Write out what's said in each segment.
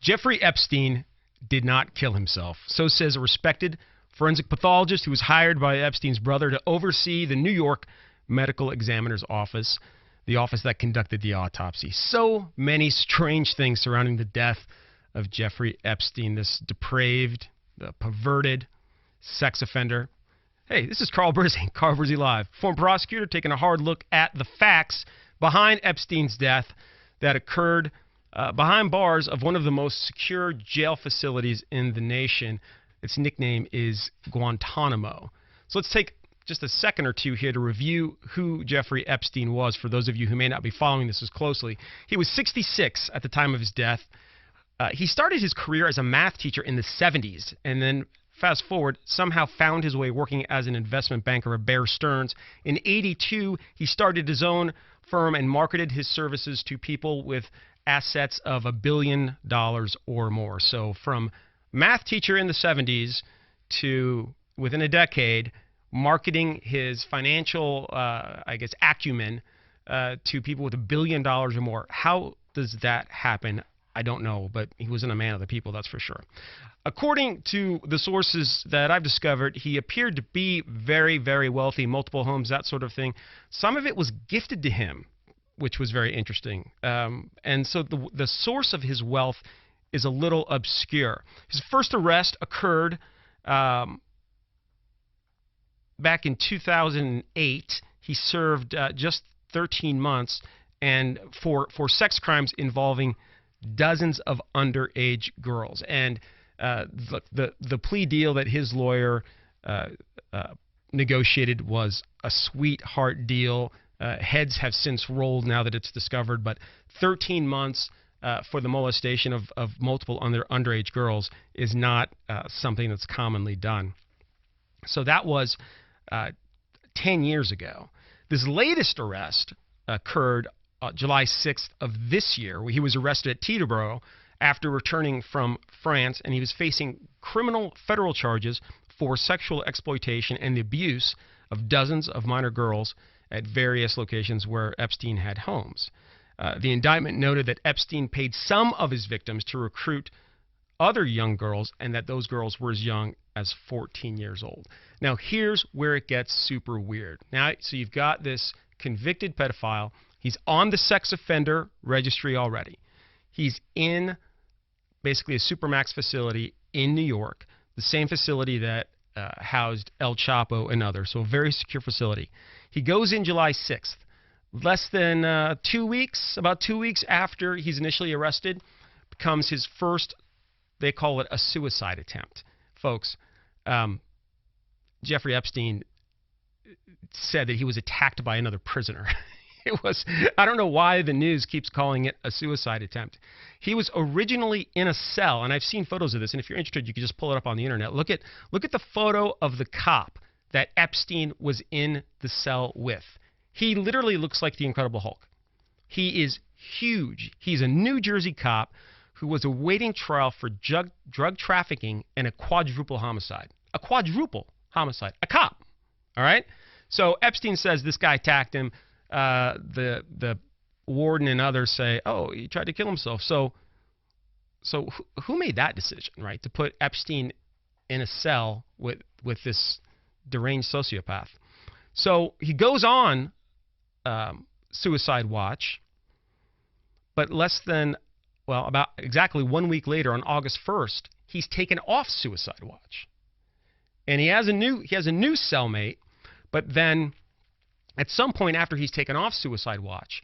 Jeffrey Epstein did not kill himself. So says a respected forensic pathologist who was hired by Epstein's brother to oversee the New York Medical Examiner's Office, the office that conducted the autopsy. So many strange things surrounding the death of Jeffrey Epstein, this depraved, perverted sex offender. Hey, this is Carl Brizzi, Carl Brizzi Live, former prosecutor, taking a hard look at the facts behind Epstein's death that occurred behind bars of one of the most secure jail facilities in the nation. Its nickname is Guantanamo. So let's take just a second or two here to review who Jeffrey Epstein was for those of you who may not be following this as closely. He was 66 at the time of his death. He started his career as a math teacher in the 70s, and then fast forward, somehow found his way working as an investment banker at Bear Stearns. In '82, he started his own firm and marketed his services to people with assets of $1 billion or more. So from math teacher in the 70s to, within a decade, marketing his financial, acumen to people with $1 billion or more. How does that happen? I don't know, but he wasn't a man of the people, that's for sure. According to the sources that I've discovered, he appeared to be very, very wealthy, multiple homes, that sort of thing. Some of it was gifted to him, which was very interesting. And so the source of his wealth is a little obscure. His first arrest occurred back in 2008. He served just 13 months and for sex crimes involving dozens of underage girls. And the plea deal that his lawyer negotiated was a sweetheart deal. Heads have since rolled now that it's discovered, but 13 months for the molestation of multiple underage girls is not something that's commonly done. So that was 10 years ago. This latest arrest occurred July 6th of this year, where he was arrested at Teterboro after returning from France, and he was facing criminal federal charges for sexual exploitation and the abuse of dozens of minor girls at various locations where Epstein had homes. The indictment noted that Epstein paid some of his victims to recruit other young girls, and that those girls were as young as 14 years old. Now, here's where it gets super weird. Now, so you've got this convicted pedophile. He's on the sex offender registry already. He's in basically a supermax facility in New York, the same facility that housed El Chapo and others, so a very secure facility. He goes in July 6th. Less than 2 weeks, about 2 weeks after he's initially arrested, becomes his first, they call it a suicide attempt. Folks, Jeffrey Epstein said that he was attacked by another prisoner. It was, I don't know why the news keeps calling it a suicide attempt. He was originally in a cell, and I've seen photos of this, and if you're interested, you can just pull it up on the internet. Look at the photo of the cop that Epstein was in the cell with. He literally looks like the Incredible Hulk. He is huge. He's a New Jersey cop who was awaiting trial for drug trafficking and a quadruple homicide. A quadruple homicide. A cop. All right? So Epstein says this guy attacked him. The warden and others say, oh, he tried to kill himself. So who made that decision, right, to put Epstein in a cell with this deranged sociopath? So he goes on suicide watch, but about exactly 1 week later, on August 1st, he's taken off suicide watch, and he has a new cellmate. But then, at some point after he's taken off suicide watch,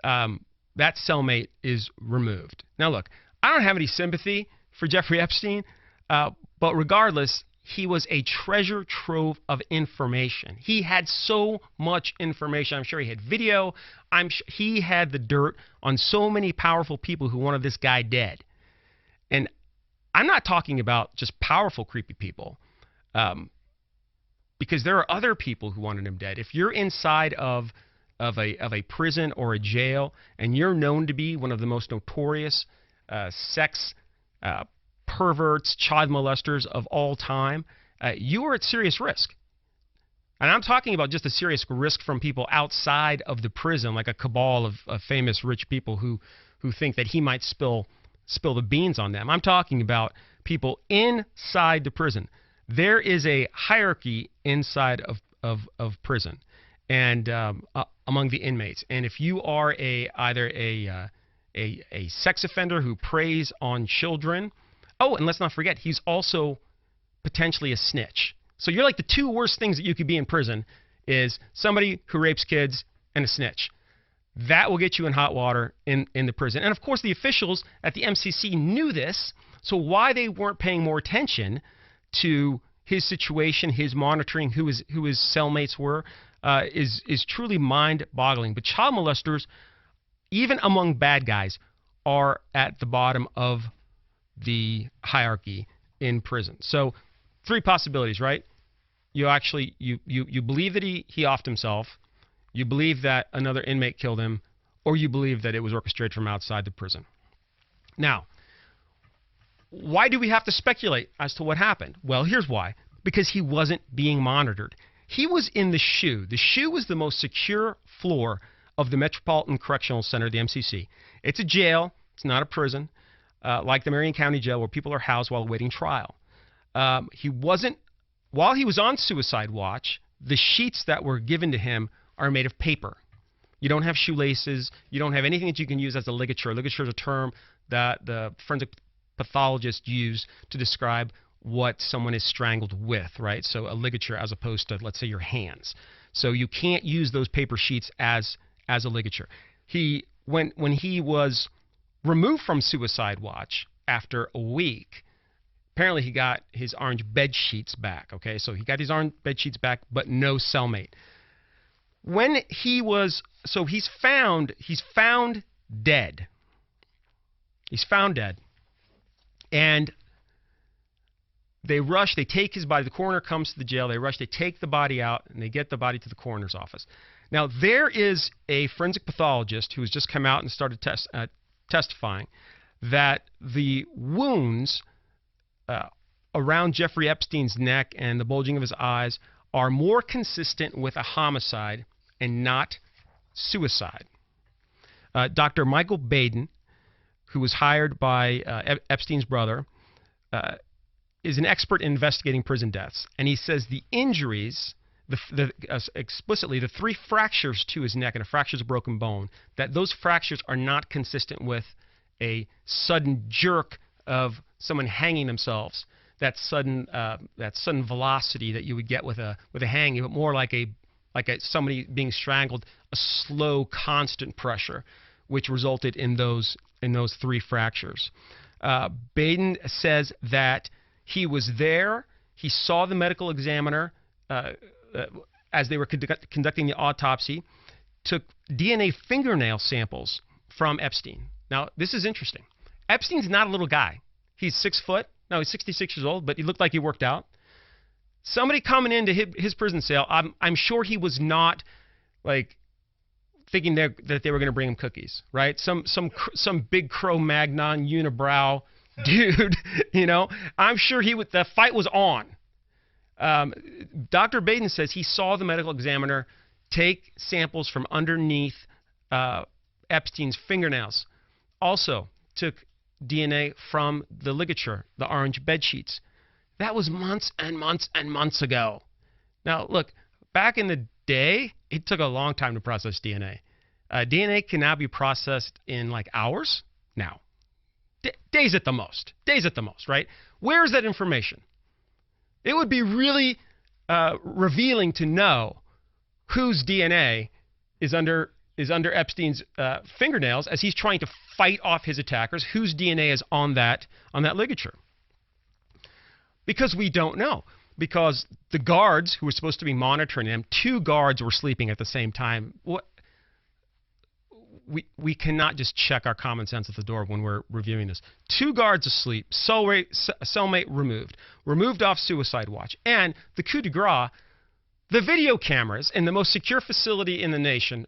that cellmate is removed. Now, look, I don't have any sympathy for Jeffrey Epstein, but regardless, he was a treasure trove of information. He had so much information. I'm sure he had video. I'm sure he had the dirt on so many powerful people who wanted this guy dead. And I'm not talking about just powerful, creepy people, because there are other people who wanted him dead. If you're inside of a prison or a jail and you're known to be one of the most notorious sex perverts, child molesters of all time, you are at serious risk. And I'm talking about just a serious risk from people outside of the prison, like a cabal of famous rich people who think that he might spill spill the beans on them. I'm talking about people inside the prison. There is a hierarchy inside of prison and among the inmates. And if you are either a sex offender who preys on children, oh, and let's not forget, he's also potentially a snitch. So you're like the two worst things that you could be in prison is somebody who rapes kids and a snitch. That will get you in hot water in the prison. And of course, the officials at the MCC knew this, so why they weren't paying more attention to his situation, his monitoring, who his cellmates were, is truly mind-boggling. But child molesters, even among bad guys, are at the bottom of the hierarchy in prison. So 3 possibilities, right? You actually you believe that he offed himself, you believe that another inmate killed him, or you believe that it was orchestrated from outside the prison. Now, why do we have to speculate as to what happened? Well, here's why. Because he wasn't being monitored. He was in the SHU. The SHU was the most secure floor of the Metropolitan Correctional Center, the MCC. It's a jail. It's not a prison, like the Marion County Jail where people are housed while awaiting trial. While he was on suicide watch, the sheets that were given to him are made of paper. You don't have shoelaces. You don't have anything that you can use as a ligature. Ligature is a term that the forensic pathologists use to describe what someone is strangled with, right? So a ligature as opposed to, let's say, your hands. So you can't use those paper sheets as a ligature. When he was removed from suicide watch after a week, apparently he got his orange bed sheets back, okay? So he got his orange bed sheets back, but no cellmate. When he's found dead. He's found dead. And they take his body, the coroner comes to the jail, they take the body out, and they get the body to the coroner's office. Now, there is a forensic pathologist who has just come out and started testifying that the wounds around Jeffrey Epstein's neck and the bulging of his eyes are more consistent with a homicide and not suicide. Dr. Michael Baden, who was hired by Epstein's brother, is an expert in investigating prison deaths. And he says the injuries, explicitly, the 3 fractures to his neck and a fracture of a broken bone, that those fractures are not consistent with a sudden jerk of someone hanging themselves, that sudden velocity that you would get with a hanging, but more like somebody being strangled, a slow, constant pressure, which resulted in those 3 fractures. Baden says that he was there. He saw the medical examiner as they were conducting the autopsy, took DNA fingernail samples from Epstein. Now, this is interesting. Epstein's not a little guy. He's 6 foot. No, he's 66 years old, but he looked like he worked out. Somebody coming into his prison cell, I'm sure he was not like thinking that they were going to bring him cookies, right? Some big Cro-Magnon unibrow dude, you know. I'm sure the fight was on. Dr. Baden says he saw the medical examiner take samples from underneath Epstein's fingernails. Also took DNA from the ligature, the orange bed sheets. That was months and months and months ago. Now, look, back in the day, it took a long time to process DNA. DNA can now be processed in like hours now. Days at the most. Days at the most, right? Where's that information? It would be really revealing to know whose DNA is under Epstein's fingernails as he's trying to fight off his attackers, whose DNA is on that ligature. Because we don't know. Because the guards who were supposed to be monitoring him, 2 guards were sleeping at the same time. We cannot just check our common sense at the door when we're reviewing this. 2 guards asleep, cellmate removed off suicide watch. And the coup de grace, the video cameras in the most secure facility in the nation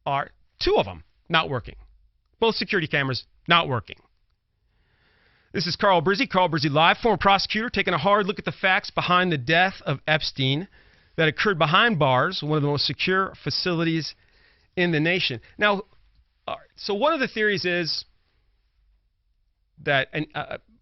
are 2 of them not working. Both security cameras not working. This is Carl Brizzi Live, former prosecutor, taking a hard look at the facts behind the death of Epstein that occurred behind bars, one of the most secure facilities in the nation. Now, so one of the theories is that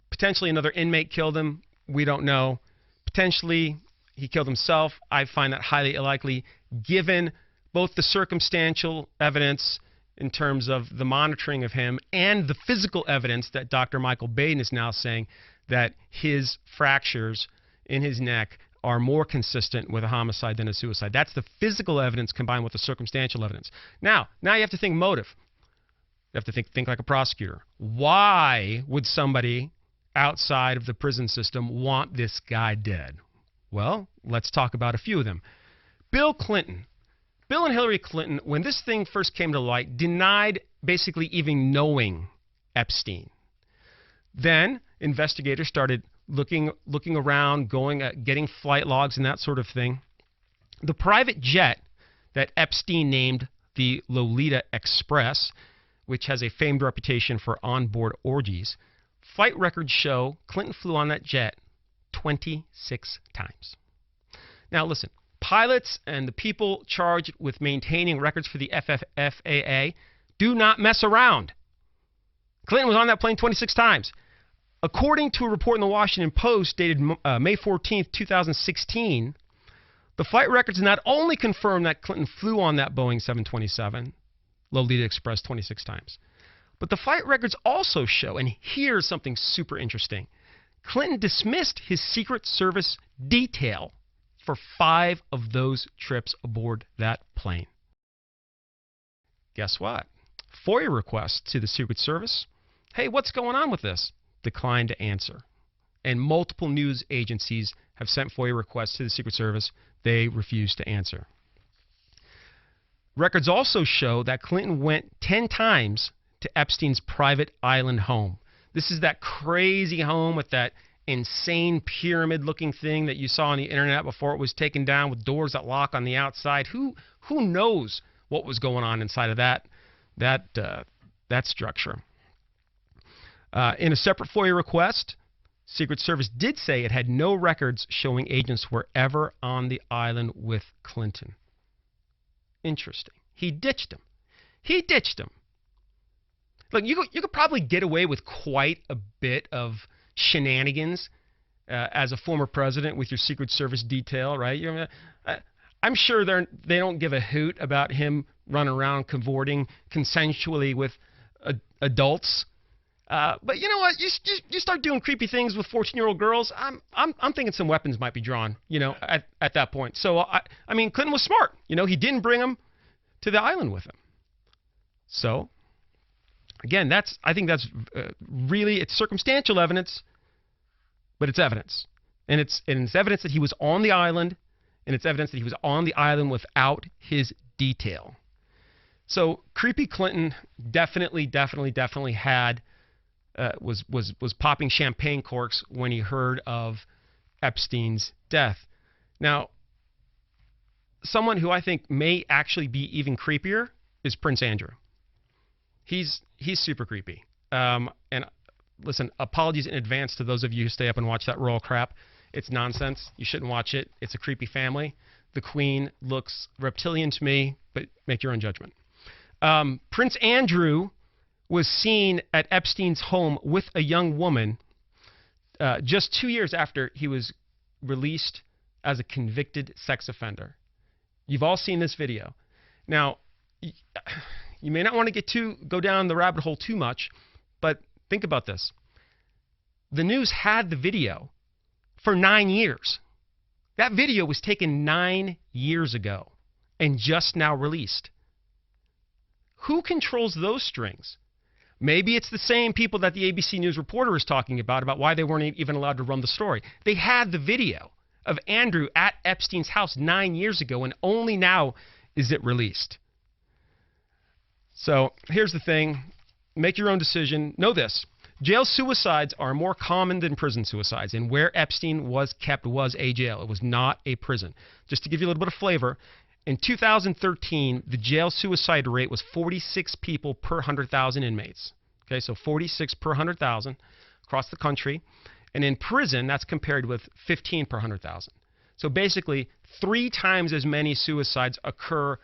potentially another inmate killed him. We don't know. Potentially he killed himself. I find that highly unlikely, given both the circumstantial evidence in terms of the monitoring of him and the physical evidence that Dr. Michael Baden is now saying that his fractures in his neck are more consistent with a homicide than a suicide. That's the physical evidence combined with the circumstantial evidence. Now you have to think motive. You have to think like a prosecutor. Why would somebody outside of the prison system want this guy dead? Well, let's talk about a few of them. Bill Clinton. Bill and Hillary Clinton, when this thing first came to light, denied basically even knowing Epstein. Then investigators started looking around, getting flight logs and that sort of thing. The private jet that Epstein named the Lolita Express, which has a famed reputation for onboard orgies, flight records show Clinton flew on that jet 26 times. Now listen, pilots and the people charged with maintaining records for the FAA do not mess around. Clinton was on that plane 26 times. According to a report in the Washington Post dated May 14th, 2016, the flight records not only confirm that Clinton flew on that Boeing 727, Lolita Express, 26 times, but the flight records also show, and here's something super interesting, Clinton dismissed his Secret Service detail for 5 of those trips aboard that plane. Guess what? FOIA requests to the Secret Service. Hey, what's going on with this? Declined to answer. And multiple news agencies have sent FOIA requests to the Secret Service. They refuse to answer. Records also show that Clinton went 10 times to Epstein's private island home. This is that crazy home with that insane pyramid-looking thing that you saw on the internet before it was taken down with doors that lock on the outside. Who knows what was going on inside of that structure? In a separate FOIA request, Secret Service did say it had no records showing agents were ever on the island with Clinton. Interesting. He ditched him. Look, you could probably get away with quite a bit of shenanigans as a former president with your Secret Service detail, right? I'm sure they don't give a hoot about him running around cavorting consensually with adults. But you know what? You start doing creepy things with 14-year-old girls. I'm thinking some weapons might be drawn. At that point. So I mean, Clinton was smart. He didn't bring them to the island with him. So again, I think that's really, it's circumstantial evidence, but it's evidence, and it's evidence that he was on the island, and it's evidence that he was on the island without his detail. So creepy Clinton definitely had. Was popping champagne corks when he heard of Epstein's death. Now, someone who I think may actually be even creepier is Prince Andrew. He's super creepy. And listen, apologies in advance to those of you who stay up and watch that royal crap. It's nonsense. You shouldn't watch it. It's a creepy family. The Queen looks reptilian to me, but make your own judgment. Prince Andrew was seen at Epstein's home with a young woman just 2 years after he was released as a convicted sex offender. You've all seen this video. Now, you may not want to go down the rabbit hole too much, but think about this. The news had the video for 9 years. That video was taken 9 years ago and just now released. Who controls those strings? Maybe it's the same people that the ABC News reporter is talking about why they weren't even allowed to run the story. They had the video of Andrew at Epstein's house 9 years ago, and only now is it released. So here's the thing. Make your own decision. Know this. Jail suicides are more common than prison suicides, and where Epstein was kept was a jail. It was not a prison. Just to give you a little bit of flavor, in 2013, the jail suicide rate was 46 people per 100,000 inmates. Okay, so 46 per 100,000 across the country. And in prison, that's compared with 15 per 100,000. So basically, 3 times as many suicides occur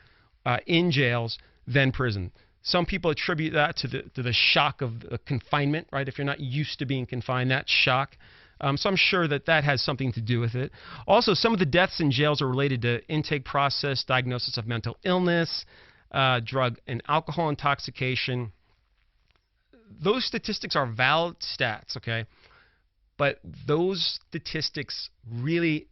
in jails than prison. Some people attribute that to the shock of confinement, right? If you're not used to being confined, that shock. So I'm sure that has something to do with it. Also, some of the deaths in jails are related to intake process, diagnosis of mental illness, drug and alcohol intoxication. Those statistics are valid stats, okay? But those statistics really,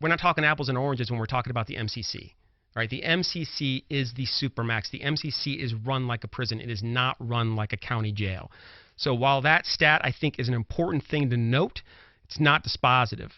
we're not talking apples and oranges when we're talking about the MCC. Right, the MCC is the supermax. The MCC is run like a prison. It is not run like a county jail. So while that stat, I think, is an important thing to note, it's not dispositive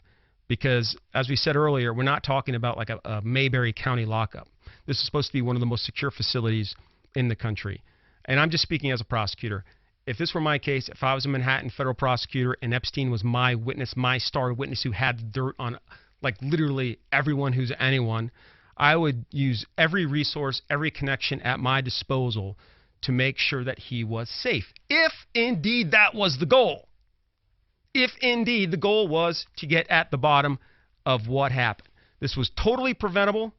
because, as we said earlier, we're not talking about like a Mayberry County lockup. This is supposed to be one of the most secure facilities in the country. And I'm just speaking as a prosecutor. If this were my case, if I was a Manhattan federal prosecutor and Epstein was my witness, my star witness who had dirt on like literally everyone who's anyone, I would use every resource, every connection at my disposal to make sure that he was safe. If indeed that was the goal. If indeed the goal was to get at the bottom of what happened. This was totally preventable.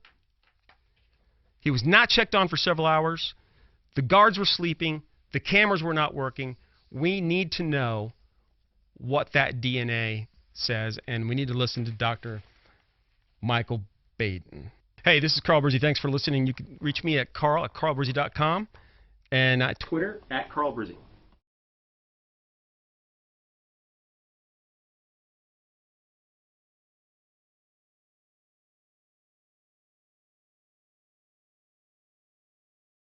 He was not checked on for several hours. The guards were sleeping. The cameras were not working. We need to know what that DNA says, and we need to listen to Dr. Michael Baden. Hey, this is Carl Brizzi. Thanks for listening. You can reach me at carl@carlbrizzi.com and at Twitter @carlbrizzi.